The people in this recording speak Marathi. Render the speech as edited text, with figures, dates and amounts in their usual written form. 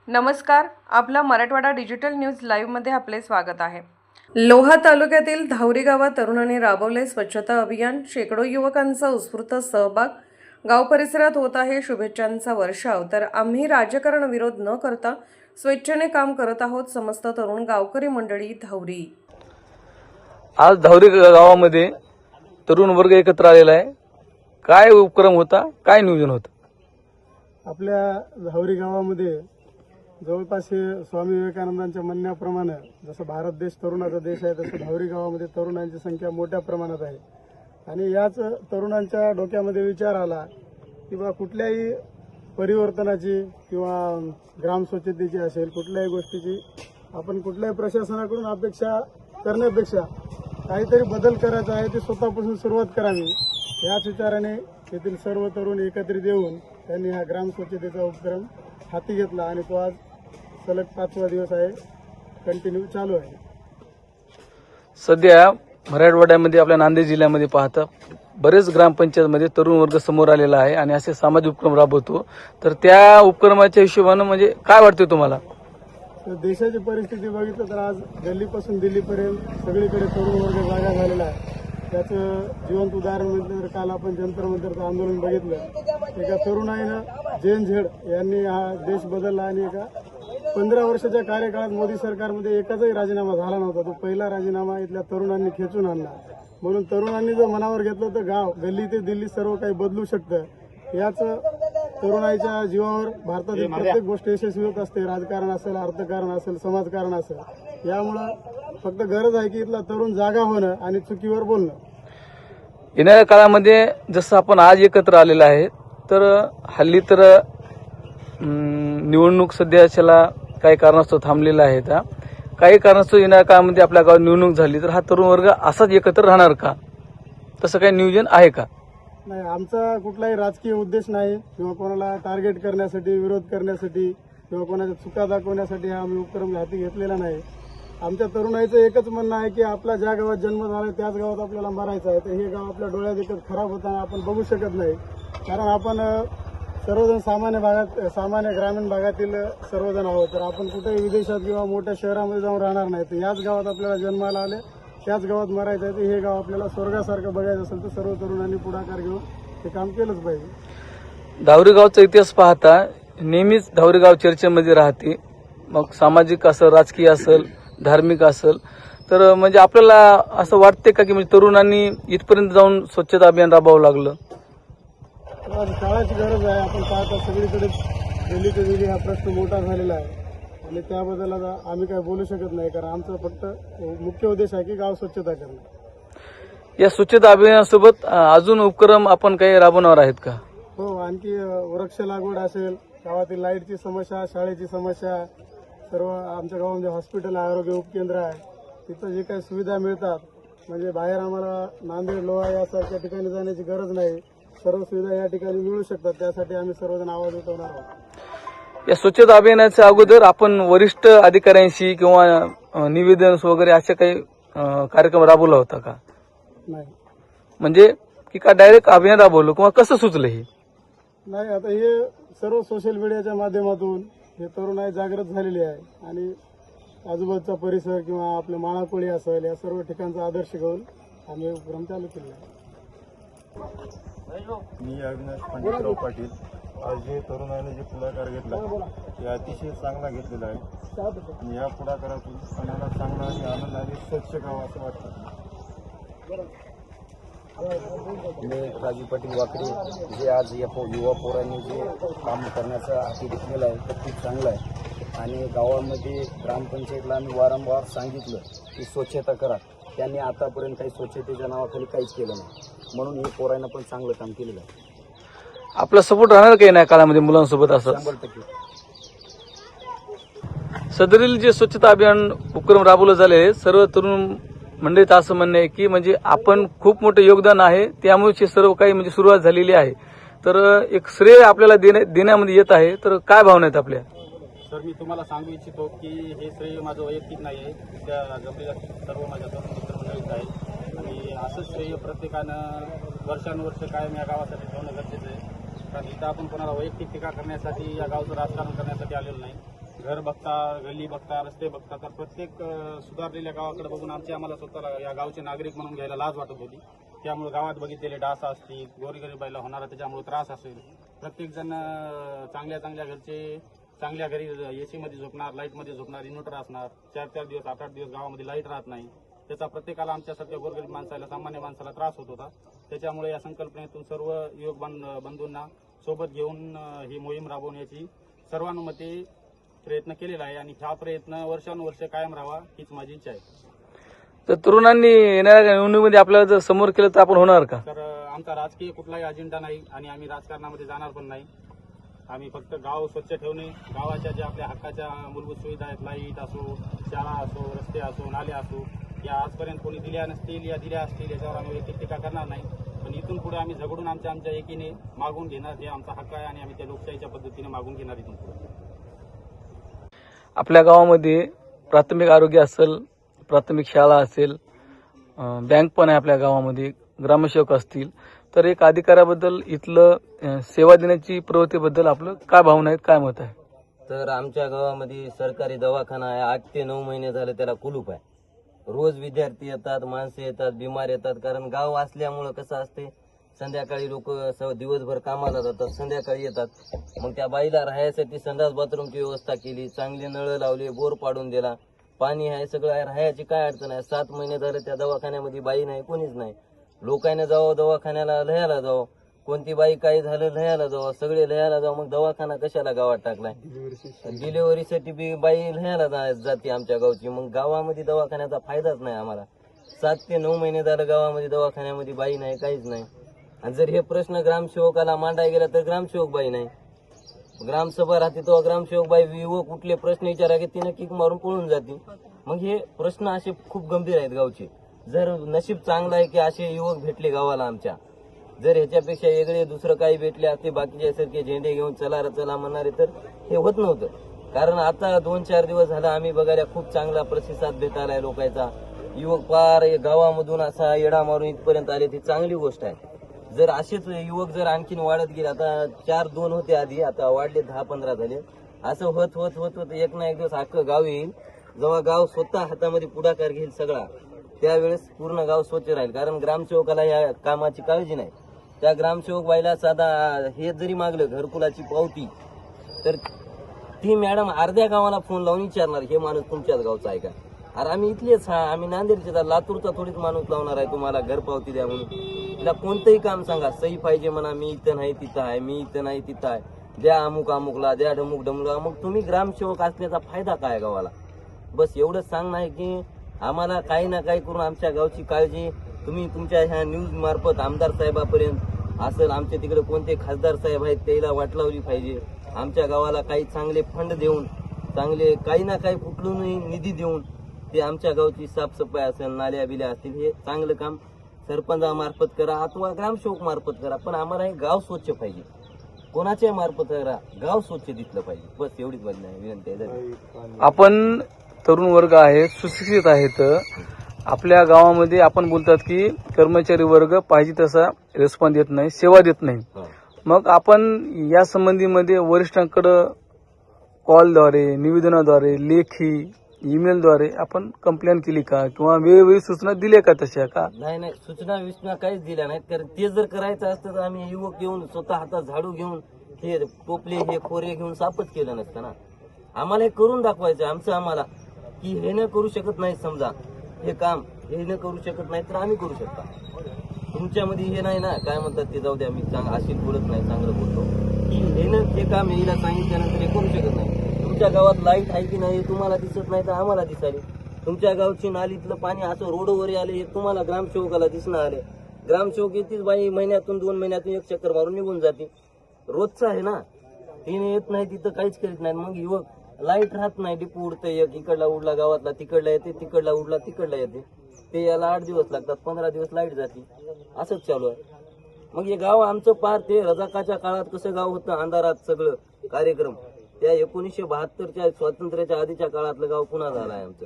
नमस्कार, आपला मराठवाडा डिजिटल न्यूज लाईव्हमध्ये आपले स्वागत आहे। लोहा तालुक्यातील धावरी गावात तरुणांनी राबवले स्वच्छता अभियान। शेकडो युवकांचा उत्स्फूर्त सहभाग। गाव परिसरात होत आहे शुभेच्छांचा वर्षाव। तर आम्ही राजकारण विरोध न करता स्वेच्छेने काम करत आहोत। समस्त तरुण गावकरी मंडळी धावरी। आज धावरी गावामध्ये तरुण वर्ग एकत्र आलेला आहे। काय उपक्रम होता, काय नियोजन होतं? आपल्या धावरी गावामध्ये जवळपास हे स्वामी विवेकानंदांच्या म्हणण्याप्रमाणे जसं भारत देश तरुणाचा देश आहे, तसं धावरी गावामध्ये तरुणांची संख्या मोठ्या प्रमाणात आहे। आणि याच तरुणांच्या डोक्यामध्ये विचार आला की बा कुठल्याही परिवर्तनाची किंवा ग्राम स्वच्छतेची असेल, कुठल्याही गोष्टीची आपण कुठल्याही प्रशासनाकडून अपेक्षा करण्यापेक्षा काहीतरी बदल करायचा आहे, ते स्वतःपासून सुरुवात करावी। याच विचाराने येथील सर्व तरुण एकत्रित येऊन त्यांनी हा ग्राम स्वच्छतेचा उपक्रम हाती घेतला आणि तो आज सलग 5वा दिवस आहे, कंटिन्यू चालू आहे। सध्या मराठवाड्यामध्ये आपल्या नांदेड जिल्ह्यामध्ये पाहता बरेच ग्रामपंचायतमध्ये तरुण वर्ग समोर आलेला आहे आणि असे सामाजिक उपक्रम राबवतो। तर त्या उपक्रमाच्या हिशोबाने म्हणजे काय वाटते तुम्हाला? तर देशाची परिस्थिती बघितलं तर आज गल्लीपासून दिल्लीपर्यंत सगळीकडे तरुण वर्ग जागा झालेला आहे। त्याचं जिवंत उदाहरण म्हटलं तर काल आपण जंतर मंतरचं आंदोलन बघितलं। एका तरुणाईनं जैन झेड यांनी हा देश बदलला आणि एका 15 वर्षाच्या कार्यकाळात मोदी सरकारमध्ये एकाचाही राजीनामा झाला नव्हता। तो पहिला राजीनामा इथल्या तरुणांनी खेचून आणला। म्हणून तरुणांनी जर मनावर घेतलं तर गाव, गल्ली ते दिल्ली सर्व काही बदलू शकतं। याच तरुणाईच्या जीवावर भारतातील प्रत्येक गोष्ट यशस्वी होत असते। राजकारण असेल, अर्थकारण असेल, समाजकारण असेल। यामुळं फक्त गरज आहे की इथला तरुण जागा होणं आणि चुकीवर बोलणं। येणाऱ्या काळामध्ये जसं आपण आज एकत्र आलेला आहे, तर हल्ली तर निवडणूक सध्याच्याला काही कारणास्तव थांबलेला आहे। काही कारणास्तव येणाऱ्या काळामध्ये आपल्या गावात निवडणूक झाली तर हा तरुण वर्ग असाच एकत्र राहणार का? तसं काही नियोजन आहे का? नाही, आमचा कुठलाही राजकीय उद्देश नाही किंवा कोणाला टार्गेट करण्यासाठी, विरोध करण्यासाठी किंवा कोणाच्या चुका दाखवण्यासाठी हा आम्ही उपक्रम हाती घेतलेला नाही। आमच्या तरुणाईचं एकच म्हणणं आहे की आपला ज्या गावात जन्म झाला त्याच गावात आपल्याला मरायचं आहे। तर हे गाव आपल्या डोळ्यात एकच खराब होताना आपण बघू शकत नाही, कारण आपण सर्वजण सामान्य ग्रामीण भागातील सर्वजण आहोत। तर आपण कुठेही विदेशात किंवा मोठ्या शहरामध्ये जाऊन राहणार नाही। तर याच गावात आपल्याला जन्माला आले, त्याच गावात मरायचं आहे। तर हे गाव आपल्याला स्वर्गासारखं बघायचं असेल तर सर्व तरुणांनी पुढाकार घेऊन हे काम केलंच पाहिजे। धावरी गावचा इतिहास पाहता नेहमीच धावरी गाव चर्चेमध्ये राहते। मग सामाजिक असेल, राजकीय असेल, धार्मिक असेल, तर म्हणजे आपल्याला असं वाटते का की म्हणजे तरुणांनी इथपर्यंत जाऊन स्वच्छता अभियान राबवावं लागलं? काळाची गरज आहे। आपण पाहता सगळीकडे दिल्ली ते दिल्ली हा प्रश्न मोठा झालेला आहे आणि त्याबद्दल आता आम्ही काय बोलू शकत नाही, कारण आमचा फक्त मुख्य उद्देश आहे की गाव स्वच्छता करणं। या स्वच्छता अभियानासोबत अजून उपक्रम आपण काही राबवणार आहेत का? हो, आणखी वृक्ष लागवड असेल, गावातील लाईटची समस्या, शाळेची समस्या, सर्व आमच्या गावामध्ये हॉस्पिटल, आरोग्य उपकेंद्र आहे। तिथं जे काही सुविधा मिळतात, म्हणजे बाहेर आम्हाला नांदेड, लोहा यासारख्या ठिकाणी जाण्याची गरज नाही। सर्व सुविधा या ठिकाणी मिळू शकतात। त्यासाठी आम्ही सर्वजण आवाज उठवणार आहोत। या स्वच्छता अभियानाच्या अगोदर आपण वरिष्ठ अधिकाऱ्यांशी किंवा निवेदन वगैरे असे काही कार्यक्रम राबवला होता का? नाही, म्हणजे की का डायरेक्ट अभियान राबवलं किंवा कसं सुचलं हे? नाही, आता हे सर्व सोशल मीडियाच्या माध्यमातून हे तरुणाई जागृत झालेली आहे आणि आजूबाजूचा परिसर किंवा आपलं माणाकोळी असेल, या सर्व ठिकाणचा आदर्श घेऊन आम्ही उपक्रम चालू केला आहे। मी अविनाश पंडितराव पाटील। आज जे तरुणाईने जे पुढाकार घेतला ते अतिशय चांगला घेतलेला आहे आणि या पुढाकारातून आम्हाला चांगला आणि आनंदाने स्वच्छ गाव असं वाटतं। मी राजू पाटील वाकडे, जे आज या युवा पोरांनी जे काम करण्याचा हाती घेतलेलं आहे ते खूप चांगलं आहे आणि गावामध्ये ग्रामपंचायतला आम्ही वारंवार सांगितलं की स्वच्छता करा। त्यांनी आतापर्यंत काही स्वच्छतेच्या नावाखाली काहीच केलं नाही, म्हणून हे पोरांना पण चांगलं काम केलेलं आहे। आपला सपोर्ट राहणार काही नाही काळामध्ये मुलांसोबत असं? 100%। सदरील जे स्वच्छता अभियान उपक्रम राबवलं झाले, सर्व तरुण मंडळीचं असं म्हणणं आहे की म्हणजे आपण खूप मोठं योगदान आहे, त्यामुळे हे सर्व काही म्हणजे सुरुवात झालेली आहे। तर एक श्रेय आपल्याला देण्यामध्ये येत आहे। तर काय भावना आहेत आपल्या? सर, मी तुम्हाला सांगू इच्छितो की हे श्रेय माझं वैयक्तिक नाही आहे, त्या जमलेल्या सर्व माझ्या तरुण मित्रमंडळीचं आहे आणि असंच श्रेय प्रत्येकानं वर्षानुवर्ष कायम या गावासाठी ठेवणं गरजेचं आहे। कारण इथं आपण कोणाला वैयक्तिक टीका करण्यासाठी या गावचं राजकारण करण्यासाठी आलेलो नाही. घर बघता, गल्ली बघता, रस्ते बघता, तर प्रत्येक सुधारलेल्या गावाकडे बघून आम्हाला स्वतःला या गावचे नागरिक म्हणून घ्यायला लाज वाटत होती. त्यामुळे गावात बघितलेले डास असतील, गोरगरिबाईला होणारा त्याच्यामुळे त्रास असेल, प्रत्येकजण चांगल्या घरचे चांगल्या घरी एसीमध्ये झोपणार, लाईटमध्ये झोपणार, इन्व्हर्टर असणार, 4-4 दिवस 8-8 दिवस गावामध्ये लाईट राहत नाही. त्याचा प्रत्येकाला आमच्यासारख्या गोरगरीब माणसाला, सामान्य माणसाला त्रास होत होता. त्याच्यामुळे या संकल्पनेतून सर्व युवक बंधूंना सोबत घेऊन ही मोहीम राबवण्याची सर्वानुमते प्रयत्न केलेला आहे आणि हा प्रयत्न वर्षानुवर्ष कायम राहावा हीच माझी इच्छा आहे. तर तरुणांनी येणाऱ्या निवडणुकीमध्ये आपल्याला जर समोर केलं तर आपण होणार का? तर आमचा राजकीय कुठलाही अजेंडा नाही आणि आम्ही राजकारणामध्ये जाणार पण नाही. आम्ही फक्त गाव स्वच्छ ठेवणे, गावाच्या ज्या आपल्या हक्काच्या मूलभूत सुविधा आहेत, लाईट असो, शाळा असो, रस्ते असो, नाले असो, या आजपर्यंत कोणी दिल्या नसतील या दिल्या असतील याच्यावर आम्ही वैयक्तिक टीका करणार नाही. पण इथून पुढे आम्ही झगडून आमच्या एकीने मागून घेणार, हे आमचा हक्क आहे आणि आम्ही त्या लोकशाहीच्या पद्धतीने मागून घेणार इथून पुढे. आपल्या गावामध्ये प्राथमिक आरोग्य असेल, प्राथमिक शाळा असेल, बँक पण आहे आपल्या गावामध्ये, ग्रामसेवक असतील, तर एक अधिकाऱ्याबद्दल इथलं सेवा देण्याची प्रवृत्तीबद्दल आपलं काय भावना आहेत, काय मत आहे? तर आमच्या गावामध्ये सरकारी दवाखाना आहे. 8 ते 9 महिने झाले त्याला कुलूप आहे. रोज विद्यार्थी येतात, माणसं येतात, बिमार येतात. कारण गाव असल्यामुळं कसं असते, संध्याकाळी लोक दिवसभर कामाला जातात, संध्याकाळी येतात. मग त्या बाईला राहायसाठी संडास बाथरूमची व्यवस्था केली, चांगले नळ लावले, बोर पाडून दिला, पाणी आहे, सगळं आहे, राहायची काय अडचण आहे. 7 महिने झाले त्या दवाखान्यामध्ये बाई नाही, कोणीच नाही. लोकांना जावं दवाखान्याला, लह्याला जावं, कोणती बाई काही झालं लह्याला जावं, सगळे लह्याला जावं. मग दवाखाना कशाला गावात टाकलाय? डिलिव्हरीसाठी बी बाई लह्याला जाते आमच्या गावची. मग गावामध्ये दवाखान्याचा फायदाच नाही आम्हाला. 7 ते 9 महिने झालं गावामध्ये दवाखान्यामध्ये बाई नाही, काहीच नाही. आणि जर हे प्रश्न ग्रामसेवकाला मांडाय गेला तर ग्रामसेवक बाई नाही. ग्रामसभा राहते तेव्हा ग्रामसेवक बाई युवक कुठले प्रश्न विचारा की तिने किक मारून पळून जाते. मग हे प्रश्न असे खूप गंभीर आहेत गावचे. जर नशीब चांगलं आहे की असे युवक भेटले गावाला आमच्या. जर ह्याच्यापेक्षा वेगळे दुसरं काही भेटले असते बाकीच्यासारखे झेंडे घेऊन चला रे चला म्हणणारे, तर हे होत नव्हतं. कारण आता 2-4 दिवस झाला आम्ही बघायला खूप चांगला प्रतिसाद भेटायला लोकांचा. युवक पार गावामधून असा येडा मारून इथपर्यंत आले, ती चांगली गोष्ट आहे. जर असेच युवक जर आणखीन वाढत गेले, आता 4-2 होते आधी, आता वाढले 10-15 झाले. असं होत होत होत होत एक ना एक दिवस अख्खं गाव येईल. जेव्हा गाव स्वतः हातामध्ये पुढाकार घेईल सगळा, त्यावेळेस पूर्ण गाव स्वच्छ राहील. कारण ग्रामसेवकाला या कामाची काळजी नाही. त्या ग्रामसेवक बाईला साधा हे जरी मागलं घरकुलाची पावती, तर ती मॅडम अर्ध्या गावाला फोन लावून विचारणार, हे माणूस तुमच्याच गावचा आहे का? अरे आम्ही इथलेच, आम्ही नांदेडचे, लातूरचा थोडीच माणूस लावणार आहे तुम्हाला घरपावती द्या म्हणून. तिला कोणतंही काम सांगा, सही पाहिजे म्हणा, मी इथं नाही तिथं आहे, मी इथं नाही तिथं आहे, द्या अमुक अमुकला, द्या ढमुक ढमुकला. मग तुम्ही ग्रामसेवक असण्याचा फायदा काय गावाला? बस एवढंच सांगणं आहे की आम्हाला काही ना काही करून आमच्या गावची काळजी तुम्ही तुमच्या ह्या न्यूज मार्फत आमदार साहेबापर्यंत असेल, आमच्या तिकडे कोणते खासदार साहेब आहेत त्याला वाट लावली पाहिजे. आमच्या गावाला काही चांगले फंड देऊन, चांगले काही ना काही कुठलूनही निधी देऊन ते आमच्या गावची साफसफाई असेल, नाल्या बिल्या असतील, हे चांगलं काम सरपंचामार्फत करा अथवा ग्रामसेवक मार्फत करा. पण आम्हाला हे गाव स्वच्छ पाहिजे. कोणाच्या मार्फत करा, गाव स्वच्छ दिसलं पाहिजे. बस एवढीच विनंती आहे. आपण तरुण वर्ग आहे, सुशिक्षित आहेत. आपल्या गावामध्ये आपण बोलतात की कर्मचारी वर्ग पाहिजे तसा रिस्पॉन्स देत नाही, सेवा देत नाही. मग आपण या संबंधीमध्ये वरिष्ठांकडे कॉलद्वारे, निवेदनाद्वारे, लेखी, ईमेलद्वारे आपण कंप्लेंट केली का, किंवा वेळोवेळी सूचना दिल्या का तशा का? नाही, सूचना काहीच दिल्या नाहीत. कारण ते जर करायचं असतं तर आम्ही युवक येऊन स्वतः हातात झाडू घेऊन हे टोपले हे खोरे घेऊन साफच केलं नसतं ना. आम्हाला हे करून दाखवायचं आम्हाला की हे न करू शकत नाही, समजा हे काम हे न करू शकत नाही तर आम्ही करू शकता. तुमच्यामध्ये हे नाही ना, काय म्हणतात ते, जाऊ द्या, मी अशी बोलत नाही, चांगलं बोलतो की हे न ते काम येईला सांगितल्यानंतर हे करू शकत नाही. तुमच्या गावात लाईट आहे की नाही तुम्हाला दिसत नाही तर आम्हाला दिसाले. तुमच्या गावची नालीतलं पाणी असं रोडवर आले हे तुम्हाला ग्रामसेवकाला दिसणं आले. ग्रामसेवक येतीच बाई महिन्यातून 2 महिन्यातून एक चक्कर मारून निघून जाते. रोजचं आहे ना, तिने येत नाही तिथं काहीच करीत नाही. मग युवक लाईट राहत नाही, डिपू उडतं, एक इकडला उडला गावातला तिकडला येते, तिकडला उडला तिकडला येते. ते याला 8 दिवस लागतात, 15 दिवस लाईट जाते. असंच चालू आहे. मग हे गाव आमचं पार ते रजाकाच्या काळात कसं गाव होतं, अंधारात सगळं कार्यक्रम, त्या 1972च्या स्वातंत्र्याच्या आधीच्या काळातलं गाव पुन्हा झालं आहे आमचं.